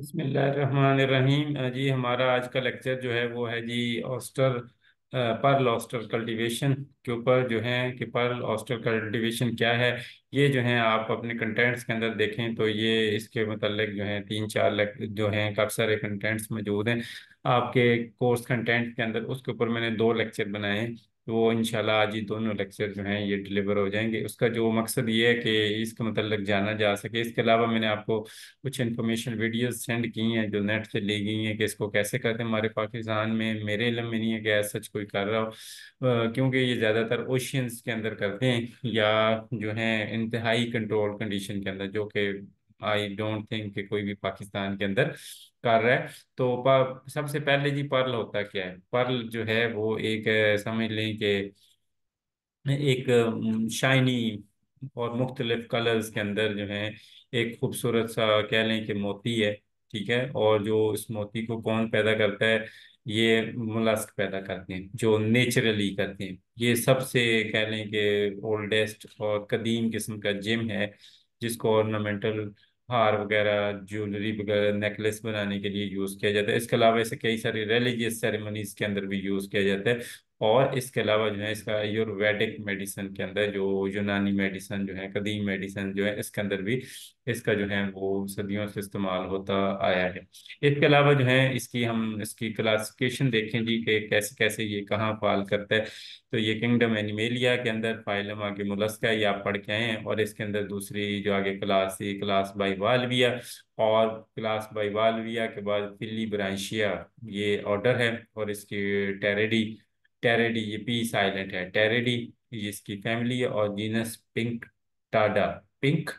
बिस्मिल्लाहिर्रहमानिर्रहीम। जी हमारा आज का लेक्चर जो है वो है जी ऑस्टर पर्ल ऑस्टर कल्टीवेशन के ऊपर जो है कि पर्ल ऑस्टर कल्टीवेशन क्या है। ये जो है आप अपने कंटेंट्स के अंदर देखें तो ये इसके मतलब जो है तीन चार जो हैं काफ़ी सारे कंटेंट्स मौजूद हैं आपके कोर्स कंटेंट के अंदर। उसके ऊपर मैंने दो लेक्चर बनाए हैं, तो वो इंशाल्लाह आज ही दोनों लेक्चर जो हैं ये डिलीवर हो जाएंगे। उसका जो मकसद ये है कि इसके मतलब जाना जा सके। इसके अलावा मैंने आपको कुछ इन्फॉर्मेशन वीडियोस सेंड की हैं जो नेट से ली गई हैं कि इसको कैसे करते हैं। हमारे पाकिस्तान में मेरे इल्म में नहीं है कि ऐसा सच कोई कर रहा हो, क्योंकि ये ज़्यादातर ओशियंस के अंदर करते हैं या जो है इंतहाई कंट्रोल कंडीशन के अंदर, जो कि आई डोंट थिंक कि कोई भी पाकिस्तान के अंदर कर रहा है। तो सबसे पहले जी पर्ल होता क्या है। पर्ल जो है वो एक समझ लें कि एक शाइनी और मुख्तलिफ कलर्स के अंदर जो है एक खूबसूरत सा कह लें कि मोती है। ठीक है, और जो इस मोती को कौन पैदा करता है, ये मोलस्क पैदा करते हैं जो नेचुरली करते हैं। ये सबसे कह लें कि ओल्डेस्ट और कदीम किस्म का जिम है जिसको ऑर्नामेंटल हार वगैरह ज्वेलरी वगैरह नेकलेस बनाने के लिए यूज़ किया जाता है। इसके अलावा इसे कई सारी रिलीजियस सेरेमनीज के अंदर भी यूज़ किया जाता है। और इसके अलावा जो है इसका आयुर्वेदिक मेडिसिन के अंदर, जो यूनानी मेडिसिन जो है, कदीम मेडिसिन जो है, इसके अंदर भी इसका जो है वो सदियों से इस्तेमाल होता आया है। इसके अलावा जो है इसकी हम इसकी क्लासिफिकेशन देखें जी कि कैसे कैसे ये कहाँ फाल करता है। तो ये किंगडम एनिमेलिया के अंदर, फाइलम आगे मोलस्का, ये आप पढ़ के आए हैं। और इसके अंदर दूसरी जो आगे क्लास थी क्लास बाइवाल्विया, और क्लास बाइवाल्विया के बाद फिली ब्रांशिया ये ऑर्डर है। और इसकी टेरेडी, टेरेडी ये पी साइलेंट है, टेरेडी ये इसकी फैमिली है। और genus pink Tada, pink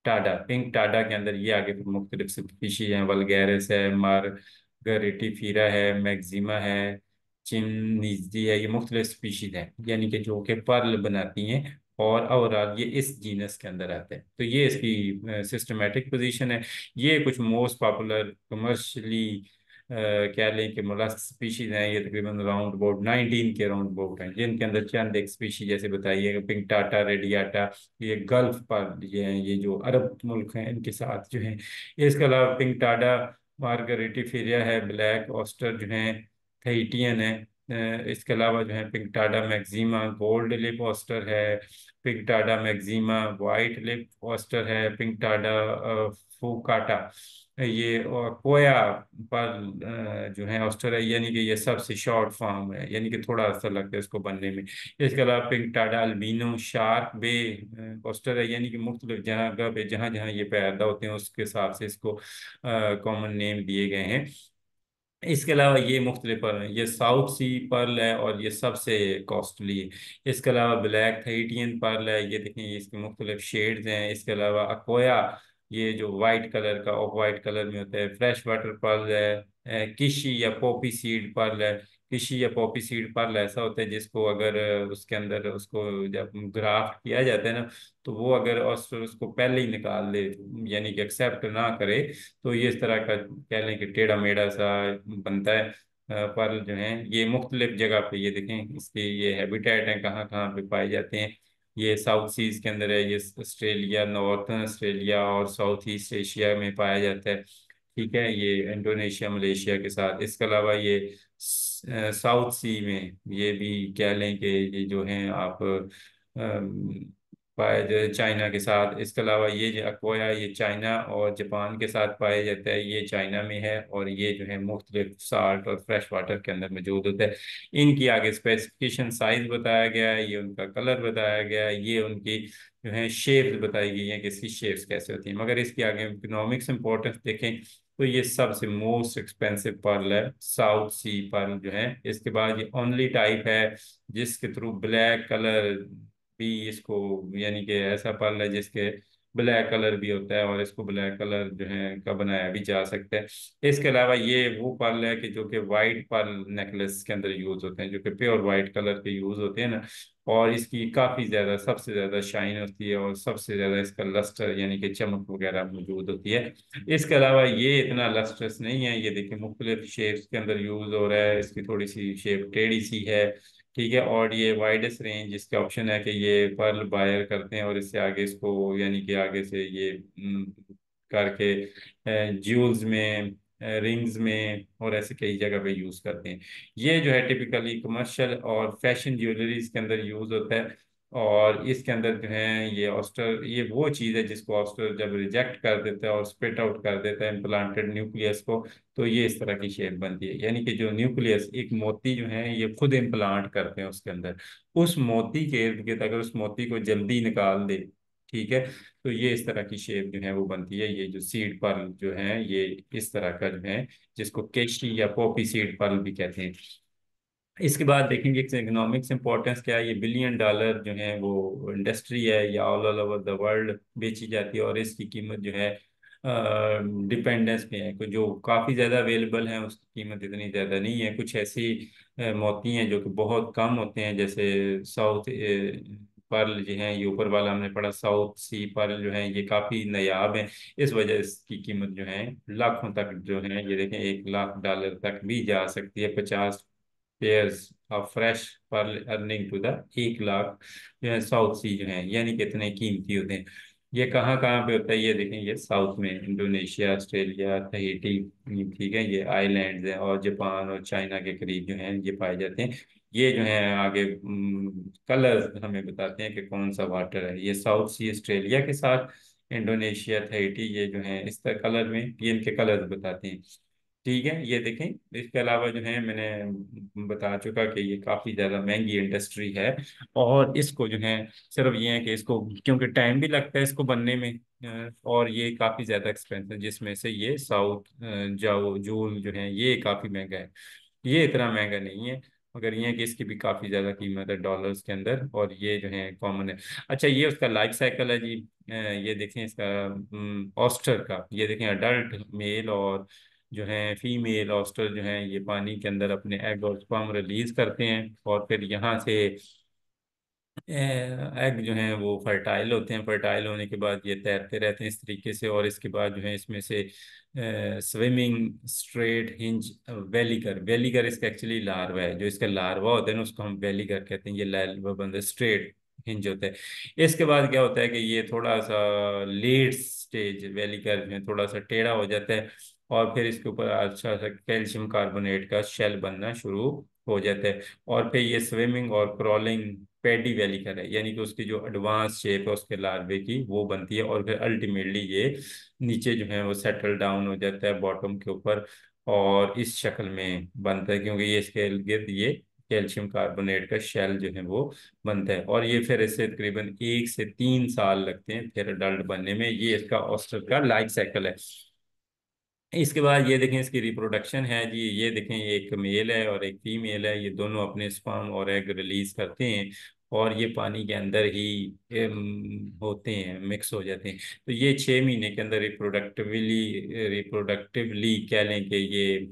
Tada, pink Tada के अंदर ये आगे फिर मुख्तलिफ स्पीशीज हैं। वल्गैरिस है, मार्गरेटिफिरा है, मैक्सिमा है, चिमनिजी है। ये मुख्तलिफ स्पीशीज हैं यानी कि जो कि पर्ल बनाती हैं। और ओवरऑल ये इस जीनस के अंदर आते हैं। तो ये इसकी सिस्टमेटिक पोजीशन है। ये कुछ मोस्ट पॉपुलर कमर्शियली क्या लें कि मोलस्क स्पीशीज हैं। ये तकरीबन राउंड अबाउट 19 के राउंड अबाउट हैं, जिनके अंदर चंद एक स्पीशीज जैसे बताइए पिंक टाटा, रेडियाटा, ये गल्फ पर ये हैं, ये जो अरब मुल्क हैं इनके साथ जो हैं। इसके अलावा पिंक टाडा, मार्गरेटिफेरिया है, ब्लैक ऑस्टर जो है, थेटियन है। इसके अलावा जो है Pinctada maxima, gold lip oyster है, Pinctada maxima, white lip oyster है, पिंक टाडा फूकाटा, ये और कोया पर जो है ऑस्टर है। यानी कि ये सबसे शॉर्ट फॉर्म है, यानी कि थोड़ा सा लगता है इसको बनने में। इसके अलावा Pinctada albino shark bay oyster है, यानी कि मुख्तलिफ जगह पे जहाँ जहाँ ये पैदा होते हैं उसके हिसाब से इसको कॉमन नेम दिए गए हैं। इसके अलावा ये मुख्तलिफ पर्ल हैं, ये साउथ सी पर्ल है और ये सबसे कॉस्टली है। इसके अलावा ब्लैक थेटियन पर्ल है, ये देखें इसके मुख्तलिफ शेड्स हैं। इसके अलावा अकोया, ये जो वाइट कलर का ऑफ वाइट कलर में होता है, फ्रेश वाटर पर्ल है। किशी या पॉपी सीड पर्ल है। किशी या पॉपी सीड पर्ल ऐसा होता है जिसको अगर उसके अंदर उसको जब ग्राफ्ट किया जाता है ना, तो वो अगर उसको पहले ही निकाल ले, यानी कि एक्सेप्ट ना करे, तो ये इस तरह का कह लें कि टेढ़ा मेढ़ा सा बनता है। पर्ल जो है ये मुख्तलिफ जगह पे, ये देखें इसके ये हैबिटेट हैं कहाँ कहाँ पे पाए जाते हैं। ये साउथ सीज के अंदर है, ये ऑस्ट्रेलिया, नॉर्थन ऑस्ट्रेलिया और साउथ ईस्ट एशिया में पाया जाता है। ठीक है, ये इंडोनेशिया मलेशिया के साथ। इसके अलावा ये साउथ सी में ये भी कह लें कि ये जो हैं आप पाया जाए चाइना के साथ। इसके अलावा ये जो अक्वाया, ये चाइना और जापान के साथ पाया जाता है, ये चाइना में है। और ये जो है मुख्तलिफ साल्ट और फ्रेश वाटर के अंदर मौजूद होता है। इनकी आगे स्पेसिफिकेशन साइज बताया गया है, ये उनका कलर बताया गया है, ये उनकी जो है शेप्स बताई गई हैं कि इसकी शेप्स कैसे होती हैं। मगर इसकी आगे इकोनॉमिक्स इंपॉर्टेंस देखें तो ये सबसे मोस्ट एक्सपेंसिव पर्ल है, साउथ सी पर्ल जो है। इसके बाद ये ओनली टाइप है जिसके थ्रू ब्लैक कलर भी इसको, यानी कि ऐसा पर्ल है जिसके ब्लैक कलर भी होता है और इसको ब्लैक कलर जो है का बनाया भी जा सकता है। इसके अलावा ये वो पर्ल है कि जो कि वाइट पर्ल नेकलेस के अंदर यूज होते हैं, जो कि प्योर वाइट कलर के यूज होते हैं ना। और इसकी काफी ज्यादा सबसे ज्यादा शाइन होती है और सबसे ज्यादा इसका लस्टर यानी कि चमक वगैरह मौजूद होती है। इसके अलावा ये इतना लस्ट्रस नहीं है, ये देखिए मुख्तलिफ शेप्स के अंदर यूज हो रहा है। इसकी थोड़ी सी शेप टेढ़ी सी है। ठीक है, और ये वाइडेस्ट रेंज इसके ऑप्शन है कि ये पर्ल बायर करते हैं और इससे आगे इसको यानी कि आगे से ये करके ज्यूल्स में, रिंग्स में और ऐसे कई जगह पे यूज करते हैं। ये जो है टिपिकली कमर्शियल और फैशन ज्वेलरीज के अंदर यूज होता है। और इसके अंदर जो है ये ऑस्टर, ये वो चीज़ है जिसको ऑस्टर जब रिजेक्ट कर देता है और स्पिट आउट कर देता है इम्प्लांटेड न्यूक्लियस को, तो ये इस तरह की शेप बनती है। यानी कि जो न्यूक्लियस, एक मोती जो है ये खुद इम्प्लांट करते हैं उसके अंदर, उस मोती के इर्द गिर्द अगर उस मोती को जल्दी निकाल दे, ठीक है, तो ये इस तरह की शेप जो है वो बनती है। ये जो सीड पर्ल जो है ये इस तरह का जो है, जिसको केशरी या पॉपी सीड पर्ल भी कहते हैं। इसके बाद देखेंगे इकोनॉमिक्स इंपॉर्टेंस क्या है। ये $1 बिलियन जो है वो इंडस्ट्री है, या ऑल ओवर द वर्ल्ड बेची जाती है। और इसकी कीमत जो है डिपेंडेंस पे है, जो काफ़ी ज़्यादा अवेलेबल है उसकी कीमत इतनी ज़्यादा नहीं है। कुछ ऐसी मोती हैं जो कि बहुत कम होते हैं, जैसे साउथ पर्ल जो है, ये ऊपर वाला हमने पढ़ा साउथ सी पर्ल जो है, ये काफ़ी नायाब है। इस वजह इसकी कीमत जो है लाखों तक जो है, ये देखें $1 लाख तक भी जा सकती है। 50 pairs of fresh pearl earning to the 1 lakh जो है साउथ सी जो है, यानी कितने कीमती होते हैं। ये कहाँ कहाँ पे होता है, ये देखें, ये साउथ में इंडोनेशिया, ऑस्ट्रेलिया, तहीटी, ठीक है, ये आइलैंड्स हैं, और जापान और चाइना के करीब जो हैं ये पाए जाते हैं। ये जो है आगे कलर हमें बताते हैं कि कौन सा वाटर है। ये साउथ सी ऑस्ट्रेलिया के साथ, इंडोनेशिया, तहीटी, ये जो है इस तरह कलर में, ये इनके कलर बताते हैं। ठीक है, ये देखें। इसके अलावा जो है मैंने बता चुका कि ये काफ़ी ज़्यादा महंगी इंडस्ट्री है। और इसको जो है सिर्फ ये है कि इसको, क्योंकि टाइम भी लगता है इसको बनने में, और ये काफ़ी ज़्यादा एक्सपेंसिव, जिसमें से ये साउथ जाओ जूल जो है ये काफ़ी महंगा है। ये इतना महंगा नहीं है, मगर ये है कि इसकी भी काफ़ी ज़्यादा कीमत है डॉलर्स के अंदर, और ये जो है कॉमन है। अच्छा, ये उसका लाइफ साइकिल है जी। ये देखें इसका ऑस्टर का, ये देखें अडल्ट मेल और जो है फीमेल ऑस्टर जो है ये पानी के अंदर अपने एग और स्पर्म रिलीज करते हैं, और फिर यहाँ से एग जो हैं वो फर्टाइल होते हैं। फर्टाइल होने के बाद ये तैरते रहते हैं इस तरीके से, और इसके बाद जो है इसमें से swimming straight hinge veliger, veliger इसका एक्चुअली लार्वा है। जो इसका लार्वा होता है ना उसको हम वेलिगर कहते हैं। ये लार्वा बंद स्ट्रेट हिंज होता है। इसके बाद क्या होता है कि ये थोड़ा सा लेट स्टेज वेलिगर में थोड़ा सा टेढ़ा हो जाता है, और फिर इसके ऊपर अच्छा सा कैल्शियम कार्बोनेट का शेल बनना शुरू हो जाता है। और फिर ये स्विमिंग और क्रॉलिंग पेडी वेलिकर है, यानी कि उसकी जो एडवांस शेप है उसके लार्वे की वो बनती है, और फिर अल्टीमेटली ये नीचे जो है वो सेटल डाउन हो जाता है बॉटम के ऊपर, और इस शक्ल में बनता है, क्योंकि ये इसके इर्द गिर्द ये कैल्शियम कार्बोनेट का शेल जो है वो बनता है। और ये फिर इससे तकरीबन 1 से 3 साल लगते हैं फिर अडल्ट बनने में। ये इसका ऑस्टर का लाइफ साइकिल है। इसके बाद ये देखें इसकी रिप्रोडक्शन है जी। ये देखें, ये एक मेल है और एक फीमेल है, ये दोनों अपने स्पर्म और एग रिलीज करते हैं, और ये पानी के अंदर ही होते हैं, मिक्स हो जाते हैं। तो ये 6 महीने के अंदर रिप्रोडक्टिवली रिप्रोडक्टिवली कह लें कि ये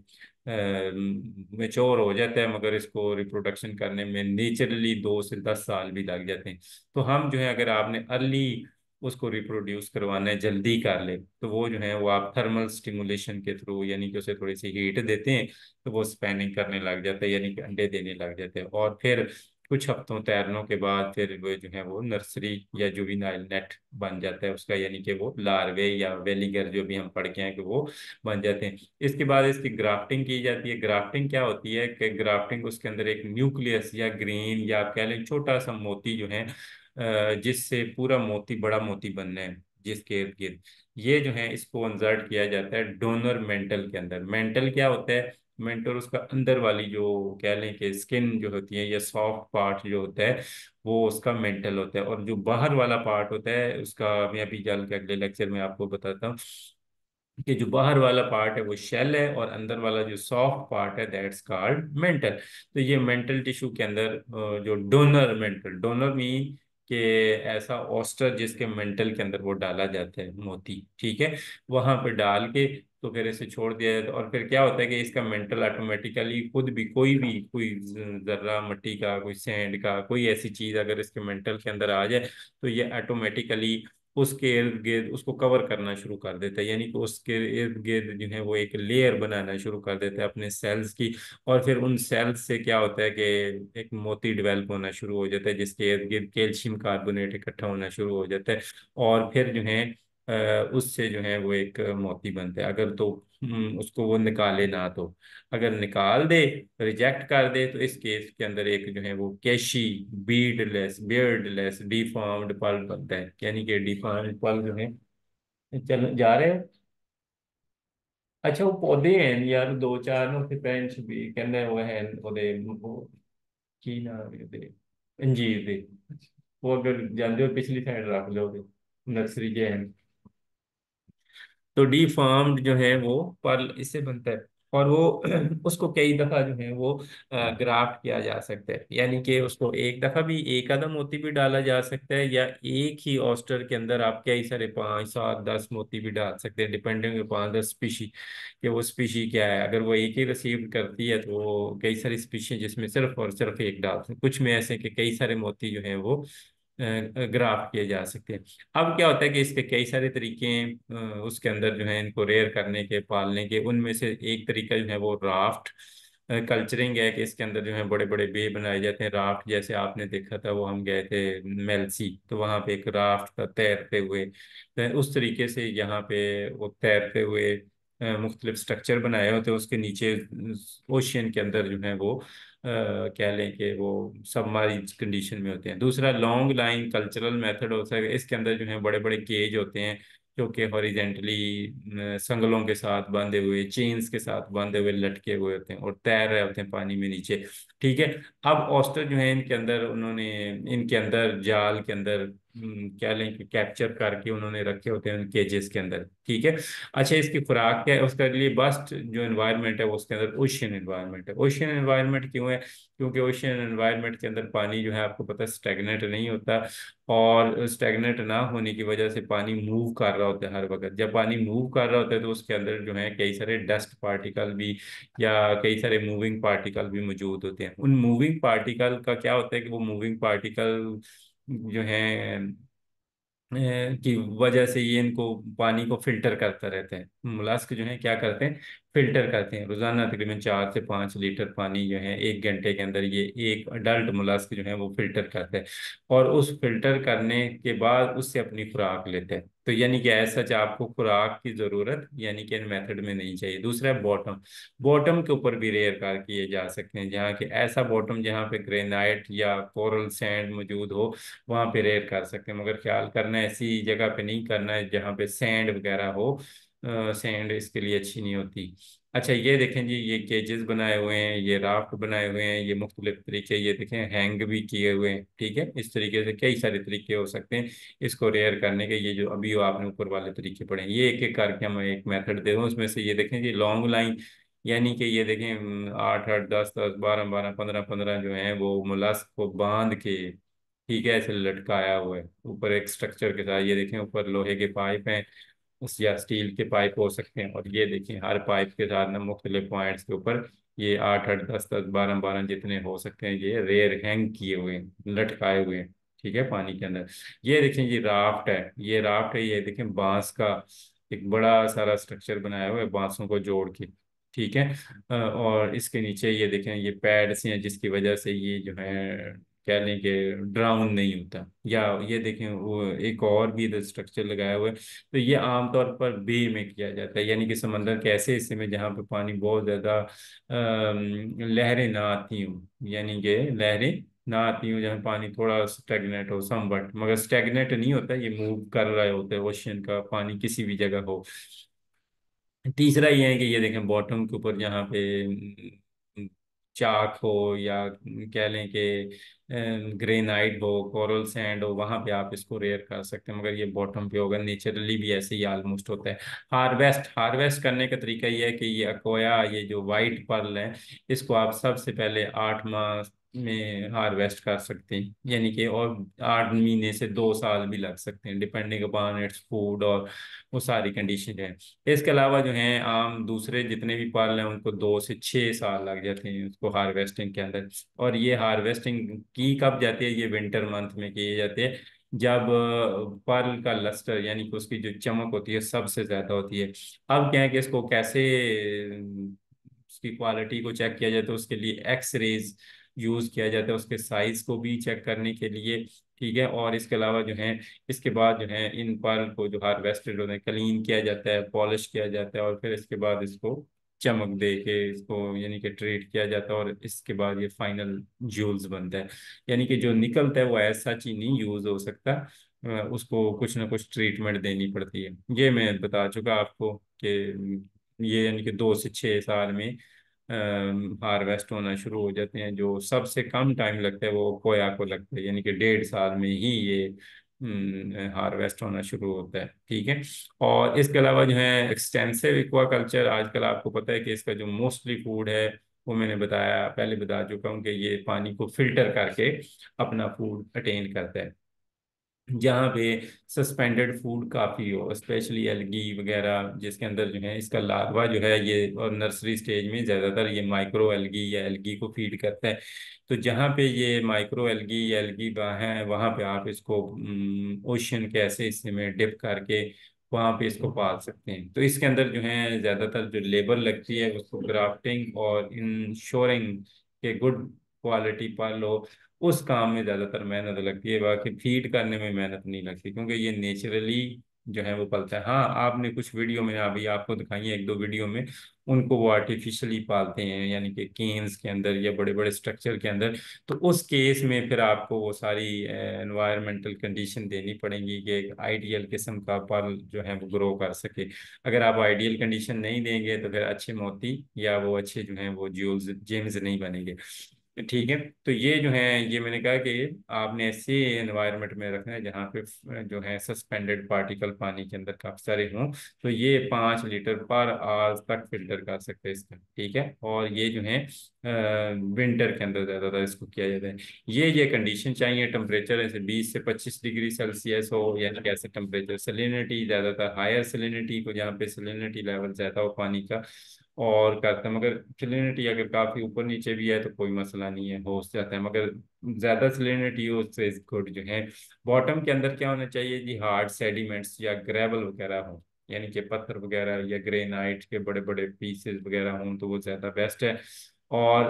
मेच्योर हो जाता है, मगर इसको रिप्रोडक्शन करने में नेचुरली 2 से 10 साल भी लग जाते हैं। तो हम जो है, अगर आपने अर्ली उसको रिप्रोड्यूस करवाना है, जल्दी कर ले, तो वो जो है वो आप थर्मल स्टिमुलेशन के थ्रू, यानी कि उसे थोड़ी सी हीट देते हैं, तो वो स्पैनिंग करने लग जाता है, यानी कि अंडे देने लग जाते हैं। और फिर कुछ हफ्तों तैरनों के बाद फिर वो जो है वो नर्सरी या जुवेनाइल नेट बन जाता है उसका, यानी कि वो लार्वे या वेलिगर जो भी हम पढ़ के हैं कि वो बन जाते हैं। इसके बाद इसकी ग्राफ्टिंग की जाती है। ग्राफ्टिंग क्या होती है कि ग्राफ्टिंग उसके अंदर एक न्यूक्लियस या ग्रेन या आप कह लें छोटा सा मोती जो है, जिससे पूरा मोती बड़ा मोती बनना है जिसके इर्द गिर्द, ये जो है इसको इंसर्ट किया जाता है डोनर मेंटल के अंदर। मेंटल क्या होता है, मेंटल उसका अंदर वाली जो कह लें कि स्किन जो होती है या सॉफ्ट पार्ट जो होता है वो उसका मेंटल होता है, और जो बाहर वाला पार्ट होता है उसका मैं अभी जल के अगले लेक्चर में आपको बताता हूँ कि जो बाहर वाला पार्ट है वो शेल है, और अंदर वाला जो सॉफ्ट पार्ट है दैट्स कॉल्ड मेंटल। तो ये मेंटल टिश्यू के अंदर जो डोनर मेंटल, डोनर मीन कि ऐसा ऑस्टर जिसके मेंटल के अंदर वो डाला जाता है मोती, ठीक है, वहां पे डाल के तो फिर इसे छोड़ दिया जाता है। और फिर क्या होता है कि इसका मेंटल ऑटोमेटिकली खुद भी कोई जर्रा मिट्टी का, कोई सैंड का, कोई ऐसी चीज अगर इसके मेंटल के अंदर आ जाए, तो ये ऑटोमेटिकली उसके इर्द गिर्द उसको कवर करना शुरू कर देता है, यानी कि उसके इर्द गिर्द जो है वो एक लेयर बनाना शुरू कर देता है अपने सेल्स की। और फिर उन सेल्स से क्या होता है कि एक मोती डेवलप होना शुरू हो जाता है, जिसके इर्द गिर्द कैल्शियम कार्बोनेट इकट्ठा होना शुरू हो जाता है। और फिर जो है उससे जो है वो एक मोती बनता है। अगर तो उसको वो निकाले ना तो, अगर निकाल दे, रिजेक्ट कर दे, तो इस केस के अंदर एक जो है वो कैशी बियर्डलेस डिफॉर्म्ड पल्प बनता है। यानी कि डिफॉर्म्ड पल्प जो है, चल जा रहे हो। अच्छा वो पौधे हैं यार, दो चार ਨੂੰ ਤੇ ਫ੍ਰੈਂਚ ਵੀ ਕਹਿੰਦੇ ਉਹ ਹੈ ਉਹਦੇ ਉਹ ਕੀ ਨਾਮ ਹੈ ਉਹਦੇ, ਅੰਜੀਰ ਦੇ। ਉਹ ਅਗਰ ਜਾਂਦੇ ਹੋ ਪਿਛਲੀ ਸਾਈਡ ਰੱਖ ਲਓ, नर्सरी जे है। तो डी फार्म्ड जो है वो पर्ल इससे बनता है। और वो उसको कई दफा जो है वो ग्राफ्ट किया जा सकता है, यानी कि उसको एक दफा भी एक आधा मोती भी डाला जा सकता है, या एक ही ऑस्टर के अंदर आप कई सारे 5 7 10 मोती भी डाल सकते हैं, डिपेंडिंग अपॉन द स्पीशी कि वो स्पीशी क्या है। अगर वो एक ही रिसीव करती है तो वो कई सारी स्पीशी जिसमें सिर्फ और सिर्फ एक डालते हैं, कुछ में ऐसे कि कई सारे मोती जो है वो ग्राफ्ट किए जा सकते हैं। अब क्या होता है कि इसके कई सारे तरीके हैं, उसके अंदर जो है इनको रेयर करने के, पालने के। उनमें से एक तरीका जो है वो राफ्ट कल्चरिंग है, कि इसके अंदर जो है बड़े बड़े बे बनाए जाते हैं। राफ्ट जैसे आपने देखा था, वो हम गए थे मेलसी, तो वहाँ पे एक राफ्ट था तैरते हुए, तो उस तरीके से यहाँ पे वो तैरते हुए मुख्तलिफ स्ट्रक्चर बनाए होते हैं। उसके नीचे ओशियन के अंदर जो है वो कह लें कि वो सबमर्ज कंडीशन में होते हैं। दूसरा लॉन्ग लाइन कल्चरल मेथड होता है, इसके अंदर जो है बड़े बड़े केज होते हैं, जो कि हॉरिजेंटली संगलों के साथ बंधे हुए, चेन्स के साथ बंधे हुए, लटके हुए होते हैं और तैर रहे होते हैं पानी में नीचे। ठीक है। अब ऑस्टर जो है इनके अंदर उन्होंने, इनके अंदर जाल के अंदर क्या लें कि कैप्चर करके उन्होंने रखे होते हैं उन केजेस के अंदर। ठीक है। अच्छा इसकी खुराक क्या है, उसके लिए बस्ट जो एनवायरनमेंट है वो उसके अंदर ओशियन एनवायरनमेंट है। ओशियन एनवायरनमेंट क्यों है? क्योंकि ओशियन एनवायरनमेंट के अंदर पानी जो है आपको पता है स्टेगनेट नहीं होता, और स्टेगनेट ना होने की वजह से पानी मूव कर रहा होता है हर वक्त। जब पानी मूव कर रहा होता है तो उसके अंदर जो है कई सारे डस्ट पार्टिकल भी, या कई सारे मूविंग पार्टिकल भी मौजूद होते हैं। उन मूविंग पार्टिकल का क्या होता है कि वो मूविंग पार्टिकल जो है की वजह से ये इनको पानी को फिल्टर करता रहता है। मुलास्क जो है क्या करते हैं, फिल्टर करते हैं। रोजाना तकरीबन 4 से 5 लीटर पानी जो है 1 घंटे के अंदर ये एक अडल्ट मुलास्क जो है वो फिल्टर करता है, और उस फिल्टर करने के बाद उससे अपनी खुराक लेते हैं। तो यानी कि ऐसा आपको खुराक की जरूरत यानी कि इन मेथड में नहीं चाहिए। दूसरा है बॉटम। बॉटम के ऊपर भी रेयर कार किए जा सकते हैं, जहाँ के ऐसा बॉटम जहाँ पे ग्रेनाइट या कोरल सैंड मौजूद हो, वहां पे रेयर कर सकते हैं। मगर ख्याल करना है ऐसी जगह पे नहीं करना है जहाँ पे सैंड वगैरह हो, सैंड इसके लिए अच्छी नहीं होती। अच्छा ये देखें जी, ये केजेस बनाए हुए हैं, ये राफ्ट बनाए हुए हैं, ये मुख्तलिफ तरीके, ये देखें हैंग भी किए हुए हैं। ठीक है। इस तरीके से कई सारे तरीके हो सकते हैं इसको रेयर करने के। ये जो अभी आपने ऊपर वाले तरीके पढ़े हैं, ये एक एक करके मैं एक मेथड दे दूँ। उसमें से ये देखें जी लॉन्ग लाइन, यानी कि ये देखें 8 8 10 10 12 12 15 15 जो है वो मुलास्क को बांध के, ठीक है, ऐसे लटकाया हुआ है ऊपर एक स्ट्रक्चर के साथ। ये देखें ऊपर लोहे के पाइप हैं, उस या स्टील के पाइप हो सकते हैं, और ये देखें हर पाइप के साथ ना मुख्तलिफ पॉइंट्स के ऊपर ये 8 8 10 10 12 12 जितने हो सकते हैं ये रेयर हैंग किए हुए हैं, लटकाए हुए हैं। ठीक है, पानी के अंदर। ये देखें ये राफ्ट है, ये राफ्ट है, ये देखें बांस का एक बड़ा सारा स्ट्रक्चर बनाया हुआ है बांसों को जोड़ के। ठीक है। और इसके नीचे ये देखें ये पैड्स हैं, जिसकी वजह से ये जो है कह लें कि ड्राउन नहीं होता। या ये देखें वो एक और भी इधर स्ट्रक्चर लगाया हुआ है। तो ये आमतौर पर बे में किया जाता है, यानी कि समंदर के ऐसे हिस्से में जहाँ पे पानी बहुत ज्यादा लहरें ना आती हों, यानी कि लहरें ना आती हूँ, जहाँ पानी थोड़ा स्टेगनेट हो समवट, मगर स्टेगनेट नहीं होता, ये मूव कर रहा होता है ओशियन का पानी किसी भी जगह हो। तीसरा ये है कि ये देखें बॉटम के ऊपर जहाँ पे चाक हो, या कह लें कि ग्रेनाइट हो, कोरल सैंड हो, वहां पे आप इसको रेयर कर सकते हैं। मगर ये बॉटम पे होगा, नेचुरली भी ऐसे ही ऑलमोस्ट होता है। हार्वेस्ट करने का तरीका ये है कि ये अकोया, ये जो वाइट पर्ल है, इसको आप सबसे पहले 8 माह में हार्वेस्ट कर सकते हैं, यानी कि, और 8 महीने से 2 साल भी लग सकते हैं, डिपेंडिंग अपॉन इट्स फूड और वो सारी कंडीशन है। इसके अलावा जो है आम दूसरे जितने भी पर्ल हैं उनको 2 से 6 साल लग जाते हैं उसको हार्वेस्टिंग के अंदर। और ये हार्वेस्टिंग की कब जाती है, ये विंटर मंथ में की जाती है, जब पर्ल का लस्टर यानी कि उसकी जो चमक होती है सबसे ज्यादा होती है। अब क्या है कि इसको कैसे उसकी क्वालिटी को चेक किया जाता है, उसके लिए एक्स रेज यूज किया जाता है, उसके साइज को भी चेक करने के लिए। ठीक है। और इसके अलावा जो है इसके बाद जो है इन पर्ल को जो हार्वेस्टेड होते हैं क्लीन किया जाता है, पॉलिश किया जाता है, और फिर इसके बाद इसको चमक दे के इसको यानी कि ट्रीट किया जाता है, और इसके बाद ये फाइनल ज्यूल्स बनता है। यानी कि जो निकलता है वो ऐसा चीज नहीं यूज हो सकता, उसको कुछ ना कुछ ट्रीटमेंट देनी पड़ती है। ये मैं बता चुका आपको कि ये यानी कि 2 से 6 साल में हार्वेस्ट होना शुरू हो जाते हैं। जो सबसे कम टाइम लगता है वो कोया को लगता है, यानी कि 1.5 साल में ही ये हार्वेस्ट होना शुरू होता है। ठीक है। और इसके अलावा जो है एक्सटेंसिव एक्वाकल्चर, आजकल आपको पता है कि इसका जो मोस्टली फूड है वो मैंने बताया, पहले बता चुका हूँ कि ये पानी को फिल्टर करके अपना फूड अटेन करता है। जहाँ पे सस्पेंडेड फूड काफ़ी हो, स्पेशली एल्गी वगैरह, जिसके अंदर जो है इसका लार्वा जो है ये, और नर्सरी स्टेज में ज़्यादातर ये माइक्रो एल्गी या एल्गी को फीड करता है। तो जहाँ पे ये माइक्रो एल्गी या एल्गी है वहाँ पे आप इसको ओशन के ऐसे हिस्से में डिप करके वहाँ पे इसको पाल सकते हैं। तो इसके अंदर जो है ज़्यादातर जो लेबर लगती है उसको ग्राफ्टिंग और इंश्योरिंग के गुड क्वालिटी पाल हो, उस काम में ज्यादातर मेहनत लगती है। बाकी फीड करने में मेहनत नहीं लगती, क्योंकि ये नेचुरली जो है वो पलता है। हाँ, आपने कुछ वीडियो में अभी आपको दिखाई है, 1-2 वीडियो में उनको वो आर्टिफिशियली पालते हैं, यानी कि केन्स के अंदर या बड़े बड़े स्ट्रक्चर के अंदर। तो उस केस में फिर आपको वो सारी एनवायरमेंटल कंडीशन देनी पड़ेंगी कि एक आइडियल किस्म का पल जो है वो ग्रो कर सके। अगर आप आइडियल कंडीशन नहीं देंगे तो फिर अच्छे मोती या वो अच्छे जो हैं वो ज्यूल्स जेम्स नहीं बनेंगे। ठीक है। तो ये जो है ये मैंने कहा कि आपने ऐसे एनवायरनमेंट में रखना है जहाँ पे जो है सस्पेंडेड पार्टिकल पानी के अंदर काफी सारे हों। तो ये 5 लीटर पर आवर तक फिल्टर कर सकते हैं इसका। ठीक है। और ये जो है विंटर के अंदर ज्यादातर इसको किया जाता है। ये कंडीशन चाहिए, टेम्परेचर ऐसे 20 से 25 डिग्री सेल्सियस हो, यानी कैसे टेम्परेचर, सलिनिटी ज्यादातर हायर सलिनिटी को, जहाँ पे सलिनिटी लेवल ज्यादा हो पानी का, और करता है। मगर सलिनिटी अगर काफी ऊपर नीचे भी है तो कोई मसला नहीं है, हो जाता है। मगर ज्यादा सलिनिटी हो उससे गुड जो है। बॉटम के अंदर क्या होना चाहिए जी, हार्ड सेडिमेंट्स या ग्रेवल वगैरह हो, यानी कि पत्थर वगैरह या ग्रेनाइट के बड़े बड़े पीसेस वगैरह हों तो वो ज्यादा बेस्ट है। और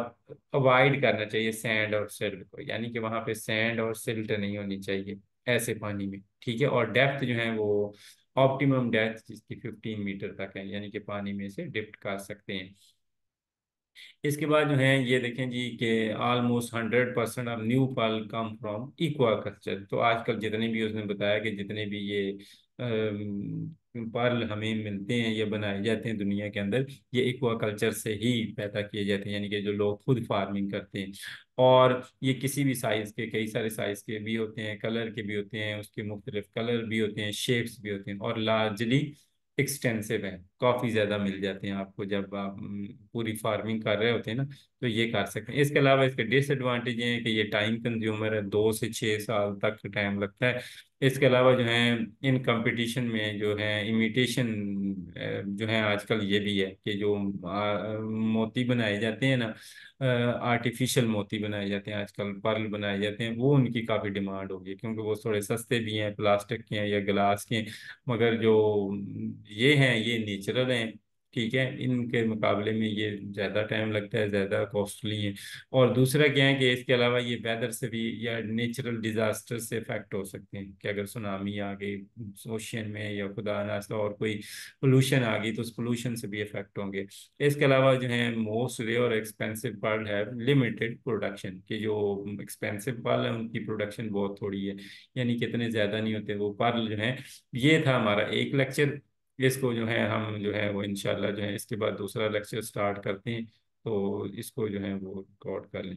अवॉइड करना चाहिए सैंड और सिल्ट को, यानी कि वहां पे सैंड और सिल्ट नहीं होनी चाहिए ऐसे पानी में। ठीक है। और डेप्थ जो है वो ऑप्टिमम डेप्थ जिसकी 15 मीटर तक है, यानी कि पानी में से डिप्ट कर सकते हैं। इसके बाद जो है ये देखें जी कि almost 100% of new pearl come from aquaculture. तो आजकल जितने भी उसने बताया कि जितने भी ये पर्ल हमें मिलते हैं या बनाए जाते हैं दुनिया के अंदर, ये इक्वा कल्चर से ही पैदा किए जाते हैं, यानी कि जो लोग खुद फार्मिंग करते हैं। और ये किसी भी साइज के, कई सारे साइज के भी होते हैं, कलर के भी होते हैं, उसके मुख्तलिफ कलर भी होते हैं, शेप्स भी होते हैं, और लार्जली एक्सटेंसिव है, काफ़ी ज़्यादा मिल जाते हैं आपको जब आप पूरी फार्मिंग कर रहे होते हैं ना। तो ये कर सकते हैं। इसके अलावा इसके डिसएडवांटेज ये हैं कि ये टाइम कंज्यूमर है, 2 से 6 साल तक टाइम लगता है। इसके अलावा जो है इन कंपटीशन में जो है इमिटेशन जो है आजकल ये भी है कि जो मोती बनाए जाते हैं ना, आर्टिफिशियल मोती बनाए जाते हैं आजकल, पर्ल बनाए जाते हैं, वो उनकी काफ़ी डिमांड होगी, क्योंकि वो थोड़े सस्ते भी हैं, प्लास्टिक के हैं या ग्लास के हैं। मगर जो ये हैं ये नेचुरल हैं। ठीक है। इनके मुकाबले में ये ज़्यादा टाइम लगता है, ज़्यादा कॉस्टली है। और दूसरा क्या है कि इसके अलावा ये वेदर से भी या नेचुरल डिजास्टर से इफेक्ट हो सकते हैं, कि अगर सुनामी आ गई ओशियन में या खुदा ना खास्ता और कोई पोल्यूशन आ गई तो उस पोल्यूशन से भी इफेक्ट होंगे। इसके अलावा जो है मोस्ट रेयर और एक्सपेंसिव पर्ल है लिमिटेड प्रोडक्शन, कि जो एक्सपेंसिव पर्ल है उनकी प्रोडक्शन बहुत थोड़ी है, यानी कितने ज़्यादा नहीं होते वो पर्ल जो है। ये था हमारा एक लेक्चर। इसको जो है हम जो है वो इंशाल्लाह जो है इसके बाद दूसरा लेक्चर स्टार्ट करते हैं, तो इसको जो है वो रिकॉर्ड कर लें।